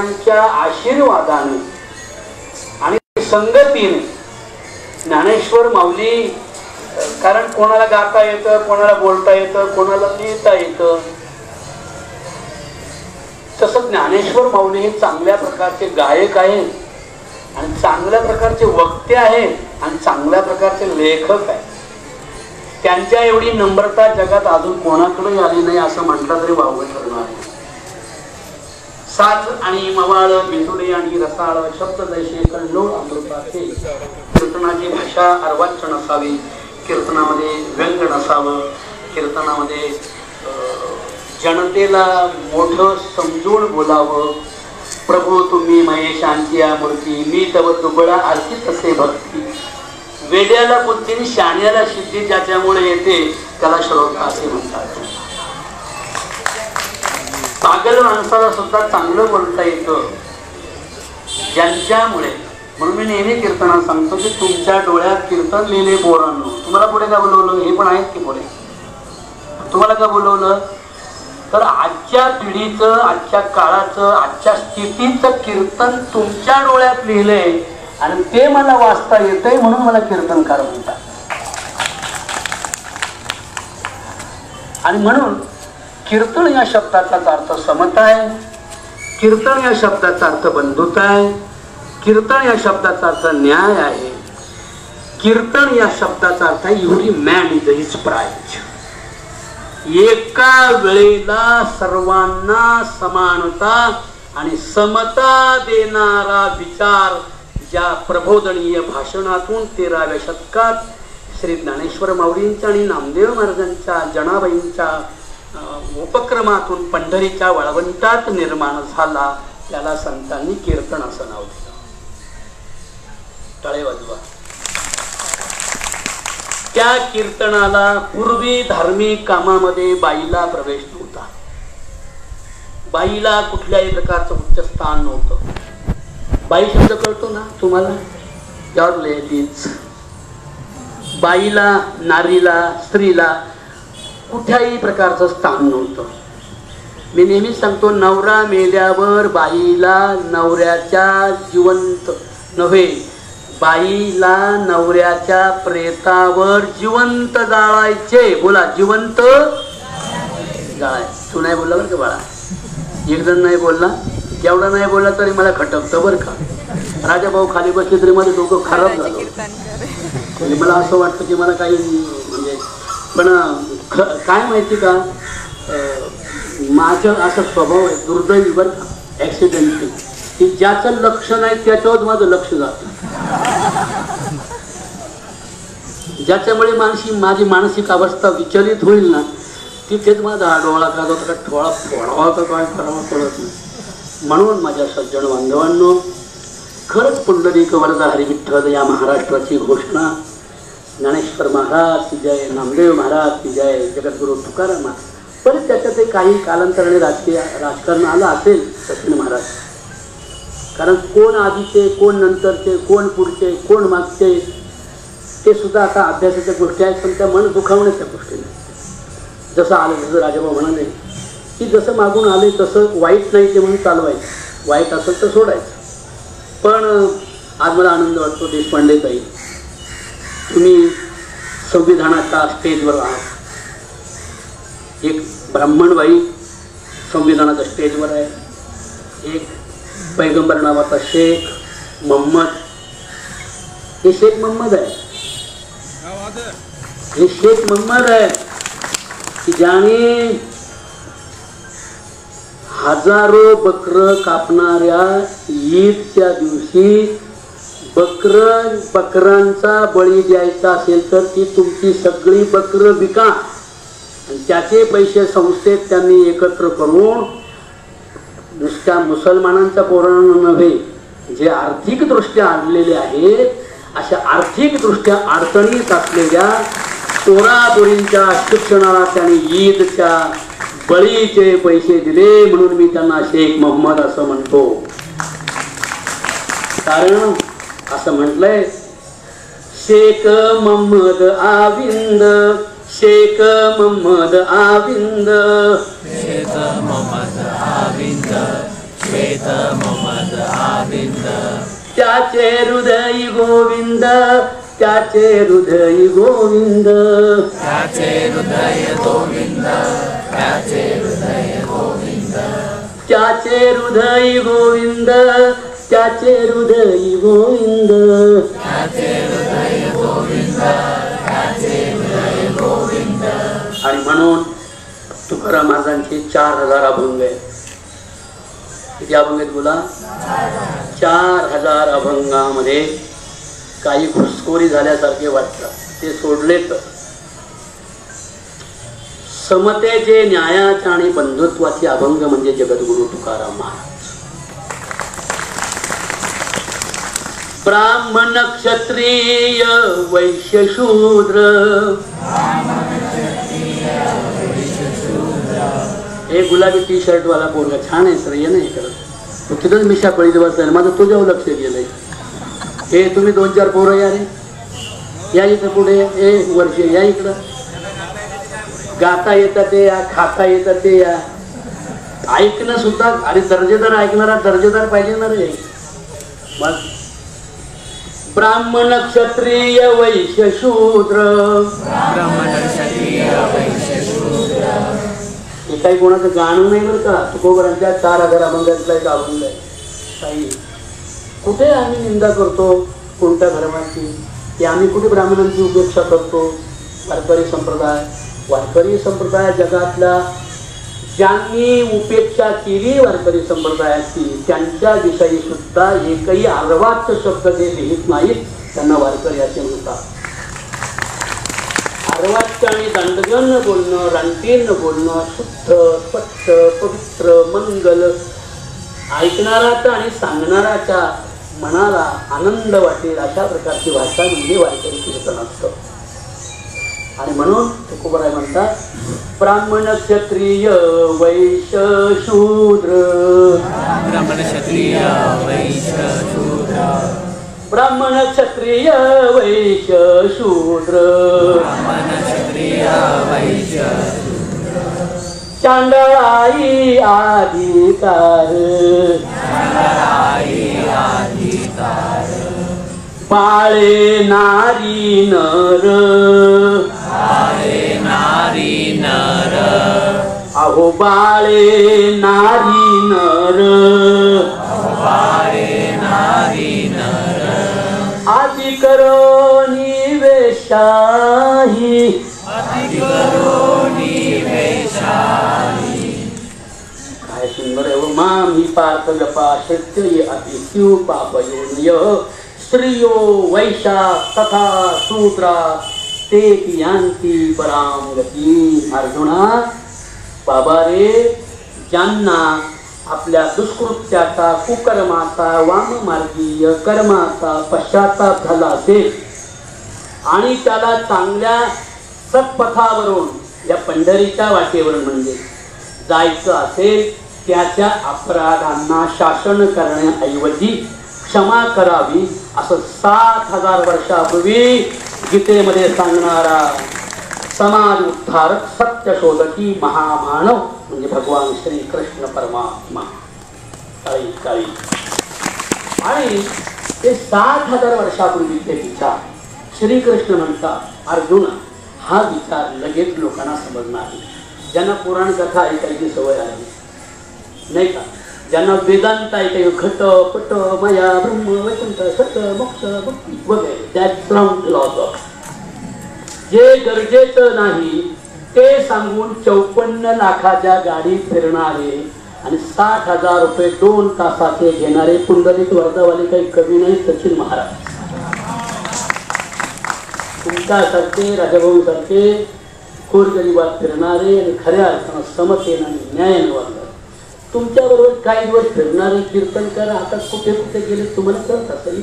महाराजांच्या आशीर्वादाने आणि संगतीने ज्ञानेश्वर माऊली, कारण कोणाला गाता येतं, कोणाला बोलता येतं, कोणाला लिहिता येतं, तसं ज्ञानेश्वर माऊली हे चांगल्या प्रकारचे गायक आहेत आणि चांगल्या प्रकारचे वक्ते आहेत आणि चांगल्या प्रकारचे लेखक आहेत. त्यांच्या एवढी नम्रता जगात अजून कोणाकडे आली नाही असं म्हटलं तरी वावगं ठरणार नाही. साज आणि मवाळ, बिंदुले आणि रसाळ शब्द जैसे कल्लोळ अमृताचे. कीर्तनाची भाषा अर्वाच्य नसावी, कीर्तनामध्ये व्यंग नसावं, कीर्तनामध्ये जनतेला मोठं समजून बोलावं. प्रभू तुम्ही महेशांची मूर्ती, मी तव दुबळा आरती तसे भक्ती. वेड्याला बुद्धी, शाण्याला सिद्धी ज्याच्यामुळे येते त्याला श्रोता असे म्हणतात. पागल माणसाला सुद्धा चांगलं बोलता येतं ज्यांच्यामुळे. म्हणून मी नेहमी कीर्तनात सांगतो की तुमच्या डोळ्यात कीर्तन लिहिले पोरांनो. तुम्हाला पुढे का बोलवलं? हे पण आहेत की पुढे. तुम्हाला का बोलवलं? तर आजच्या पिढीचं, आजच्या काळाचं, आजच्या स्थितीचं कीर्तन तुमच्या डोळ्यात लिहिलंय आणि ते मला वाचता येतंय म्हणून मला कीर्तनकार म्हणतात. आणि म्हणून कीर्तन या शब्दाचा अर्थ समता आहे, कीर्तन या शब्दाचा अर्थ बंधुता आहे, कीर्तन या शब्दाचा अर्थ न्याय आहे, कीर्तन या शब्दाचा अर्थ आहे every man is his prize. एका वेळेला सर्वांना समानता आणि समता देणारा विचार ज्या प्रबोधनीय भाषणातून 13व्या शतकात श्री ज्ञानेश्वर माऊलींच्या आणि नामदेव महाराजांच्या, जनाबाईंच्या उपक्रमातून पंढरीच्या वाळवंटात निर्माण झाला, त्याला संतांनी कीर्तन असं नाव दिलं. टाळे वाजवा. त्या कीर्तनाला पूर्वी धार्मिक कामामध्ये बाईला प्रवेश नव्हता. बाईला कुठल्याही प्रकारचं उच्च स्थान नव्हतं. बाई शब्द कळतो ना तुम्हाला? Your ladies. बाईला, नारीला, स्त्रीला कुठल्याही प्रकारचं स्थान नव्हतं. मी नेहमीच सांगतो, नवरा मेल्यावर बाईला नवऱ्याच्या जिवंत नव्हे, बाईला नवऱ्याच्या प्रेतावर जिवंत जाळायचे. बोला, जिवंत जाळायचे. तू नाही बोलला बरं का बाळा, एक जण नाही बोलला, एवढा नाही बोलला तरी मला खटकतं बरं का. राजा भाऊ खाली बसले तरी माझं डोकं खराब झालं. म्हणजे मला असं वाटतं की मला काही म्हणजे, पण काय माहिती का, माझं असं स्वभाव आहे दुर्दैवी बरं का, ॲक्सिडेंटली, की ज्याचं लक्ष नाही त्याच्यावर माझं लक्ष जातं. ज्याच्यामुळे माझी मानसिक अवस्था विचलित होईल ना, तिथेच माझा हा डोळा का होता, ठोळा फोडावा का काय करावा कळत नाही. म्हणून माझ्या सज्जन बांधवांनो, खरंच पुंडलिक वरदा हरी विठ्ठल या महाराष्ट्राची घोषणा. ज्ञानेश्वर महाराज की जय, नामदेव महाराज की जय, जगद्गुरु तुकाराम महाराज. पण त्याच्यात काही कालांतराने राजकीय राजकारण आलं असेल सचिन महाराज. कारण कोण आधीचे, कोण नंतरचे, कोण पुढचे, कोण मागचे, ते सुद्धा आता अभ्यासाच्या गोष्टी आहेत. पण त्या मन दुखावण्याच्या गोष्टी नाही. जसं आलं, जसं राजाभाऊ म्हणाले की जसं मागून आले तसं वाईट नाही ते म्हणून चालवायचं, वाईट असेल तर सोडायचं. पण आज मला आनंद वाटतो, देशपांडे ताई, तुम्ही संविधानाच्या स्टेजवर आहात. एक ब्राह्मणबाई संविधानाच्या स्टेजवर आहे, एक पैगंबर नावाचा शेख मोहम्मद. हे शेख मोहम्मद आहे, हे शेख मोहम्मद आहे की ज्याने हजारो बकर कापणाऱ्या ईदच्या दिवशी बकरांचा बळी द्यायचा असेल तर ती तुमची सगळी बकर विका आणि त्याचे पैसे संस्थेत त्यांनी एकत्र करून नुसत्या मुसलमानांच्या पोरांना नव्हे, जे आर्थिकदृष्ट्या आणलेले आहेत, अशा आर्थिकदृष्ट्या अडचणीत असलेल्या पोरापोरींच्या शिक्षणाला त्यांनी ईदच्या बळीचे पैसे दिले. म्हणून मी त्यांना शेख मोहम्मद असं म्हणतो. कारण असं म्हटलंय, शेख मोहम्मद आविंद, शेख मोहम्मद आविंद, शेख मोहम्मद आविंद, वेत मोहम्मद आबिंद त्याचे हृदय गोविंद त्याचे हृदय गोविंद त्याचे हृदय गोविंद त्याचे हृदय गोविंद त्याचे हृदय गोविंद त्याचे हृदय गोविंद त्याचे हृदय गोविंद त्याचे हृदय गोविंद. आणि म्हणून तुकाराम महाराजांचे 4000 अभंग आहेत. किती अभंग आहेत बोला? 4000 अभंगामध्ये काही घुसखोरी झाल्यासारखे वाटतात, ते सोडले तर समतेचे, न्यायाचे आणि बंधुत्वाचे अभंग म्हणजे जगद्गुरु तुकाराम महाराज. ब्राह्मण क्षत्रिय वैश्य शूद्र, हे गुलाबी टी शर्ट वाला पोरगा छान आहे सर, ये नाही करत तो तिथंच मिशा पळीत बसलाय, माझं तुझ्यावर लक्ष गेलंय. हे तुम्ही 2-4 पोरं या रे, या इथं पुढे, ए वर्ष या इकडं, गाता येतं ते या, खाता येतं ते या, ऐकणं सुद्धा. आणि दर्जेदार ऐकणारा दर्जेदार पाहिजे ना रे. मग ब्राह्मण क्षत्रिय वैश्य शूद्र, ब्राह्मण क्षत्रिय वैश्य शूद्र. हे काही कोणाचं गाणं नाही बरं का. तुकोबरांच्या 4000 अभंगातला एक अभंग आहे. काही कुठे आम्ही निंदा करतो कोणत्या धर्माची, की आम्ही कुठे ब्राह्मणांची उपेक्षा करतो. वारकरी संप्रदाय जगातला ज्यांनी उपेक्षा केली वारकरी संप्रदायाची, त्यांच्या विषयी सुद्धा एकही अर्वाच्य शब्द ते लिहित नाहीत. त्यांना वारकरी असे म्हणतात. अर्वाच्य आणि दंडगन बोलणं, रानटीन बोलणं, शुद्ध स्वच्छ पवित्र मंगल, ऐकणाराचा आणि सांगणाराच्या मनाला आनंद वाटेल अशा प्रकारची भाषा म्हणजे वारकरी कीर्तन असतं. आणि म्हणून तुकोबराय म्हणतात ब्राह्मण क्षत्रिय वैश्य शूद्र, ब्राह्मण क्षत्रिय वैश्य शूद्र, ब्राह्मण क्षत्रिय वैश्य शूद्र, ब्राह्मण क्षत्रिय वैश्य शूद्र. चांडळाई अधिकार, चांडळाई अधिकार, पाळे नारी नर, बाळे नारी नर, अहो बाळे नारी नर, बाळे नारी नर. आदि करो निवेशाही, अधिकरोनी वेशाही. काय सुंदर आहे. मामी पार्थ जपा शक्य अतिशिव पापयोनय, स्त्रियो वैशा तथा शूद्रा ते यांती पराम गती. अर्जुना, बाबा रे, ज्यांना आपल्या दुष्कृत्याचा, कुकर्माचा, वाममार्गीय कर्माचा पश्चाताप झाला असेल आणि त्याला चांगल्या सत्पथावरून, या पंढरीच्या वाटेवरून म्हणजे जायचं असेल, त्याच्या अपराधांना शासन करण्याऐवजी क्षमा करावी असं 7000 वर्षापूर्वी गीतेमध्ये सांगणारा समाज उद्धारक सत्यशोधकी महामानव म्हणजे भगवान श्री कृष्ण परमात्मा. काळी आणि ते 7000 वर्षापूर्वीचे विचार श्रीकृष्ण म्हणतात, अर्जुना, हा विचार लगेच लोकांना समजणार नाही. ज्यांना पुराण कथा ऐकायची सवय आहे नाही का, ज्यांना वेदांत ऐकायचं, घट पट मया ब्रह्म वैकुंठ सत मोक्ष भक्ती वगैरे, बॅकग्राऊंड फिलॉसॉफी, जे गरजेचं नाही ते सांगून 54 लाखाच्या गाडीत फिरणारे आणि 60,000 रुपये 2 तासाचे घेणारे पुंडलिक वर्धावाले काही कमी नाही. सचिन महाराज तुमच्यासारखे, राजाभाऊ सारखे गोरगरिबात फिरणारे आणि खऱ्या अर्थानं समतेनं आणि न्यायानं वागणारे, तुमच्याबरोबर काही दिवस फिरणारे कीर्तनकार आता कुठे कुठे गेले तुम्हाला कळत असेल.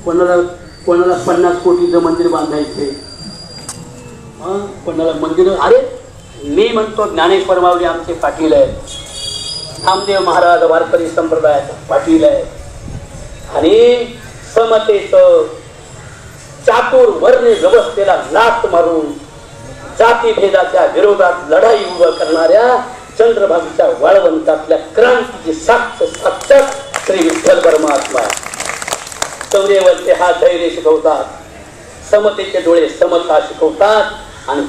कोणाला 50 कोटीचं मंदिर बांधायचे, कोणाला मंदिर. अरे मी म्हणतो ज्ञानेश्वर माऊली आमचे पाटील आहेत, नामदेव महाराज वारकरी संप्रदायाचा पाटील आहे आणि समतेचं चातुर वर्णे व्यवस्थेला लाथ मारून जातीभेदाच्या विरोधात लढाई उभं करणाऱ्या चंद्रभागेच्या वाळवंतातल्या क्रांतीची साक्षात श्री विठ्ठल परमात्मा. शौर्यवरचे हात धैर्य शिकवतात, समतेचे डोळे समता शिकवतात आणि